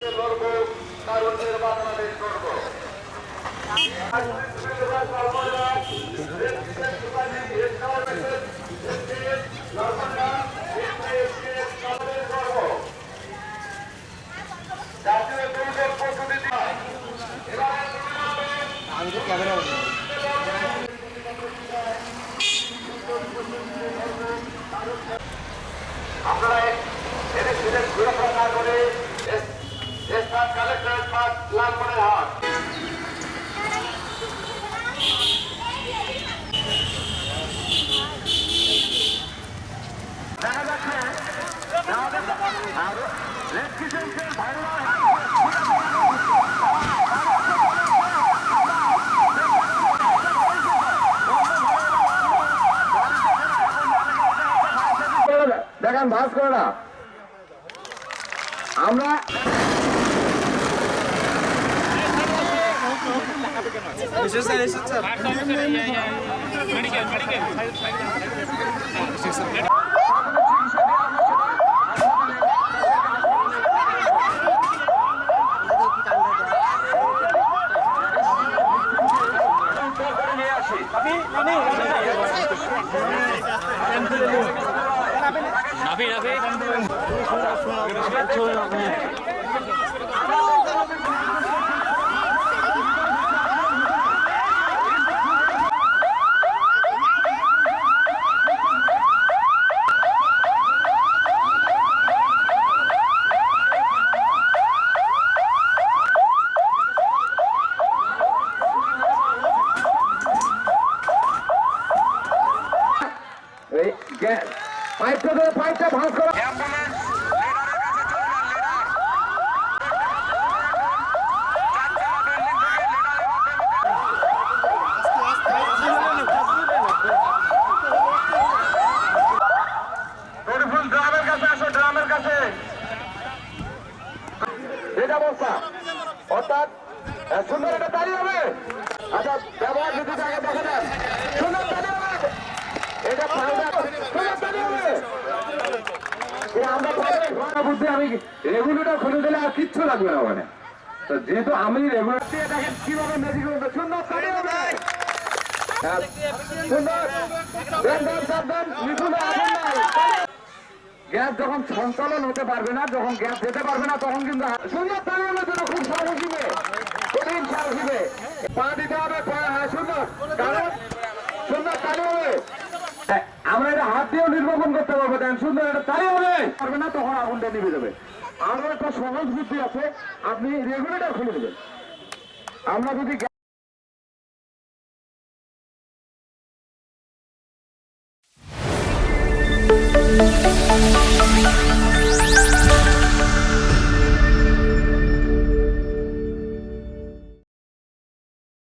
লড়বো, কারণ নির্বাচন করবো। জাতীয় দুর্যোগ প্রস্তুতি আমি তো ক্যামেরা আপনারা এদের সুরক্ষা না করে স্থান কালেক্টরেট মাঠ লালমনের হাট দেখা যাচ্ছে রেড কিচেন্সের ভাইরা দেখেন ভাস করে না আমরা পাইপটা ভাঁজ করা ড্রামের কাছে আসো, ড্রামের কাছে যেটা অবস্থা অর্থাৎ সুন্দর একটা তালি হবে। আচ্ছা ব্যবহার যদি জায়গা দেখা যান সুন্দর তালি হবে, এটা সুন্দর তালি হবে। আমরা বুদ্ধি আমি রেগুলেটর খুলে দিলে আর কিচ্ছু লাগবে না ওখানে। তো যেহেতু আমি রেগুলেটর দিয়ে দেখেন কিভাবে ম্যাজিক করতে সুন্দর তালি হবে। সুন্দর সাবধান নিপুণে আগুন নাই। গ্যাস যখন সঞ্চালন হতে পারবে না, যখন গ্যাস যেতে পারবে না, তখন কিন্তু সুন্দর তালি হলে যেন খুব সাহস দিবে, কঠিন সাহস দিবে। পা দিতে হবে, সুন্দর কারণ সুন্দর তালি হবে। আমরা এটা হাত দিয়েও নির্বাপন করতে পারবো। দেন সুন্দর এটা তালি হবে পারবে না, তখন আগুনটা নিভে দেবে। আরো একটা সহজ বুদ্ধি আছে, আপনি রেগুলেটর খুলে দেবেন। আমরা যদি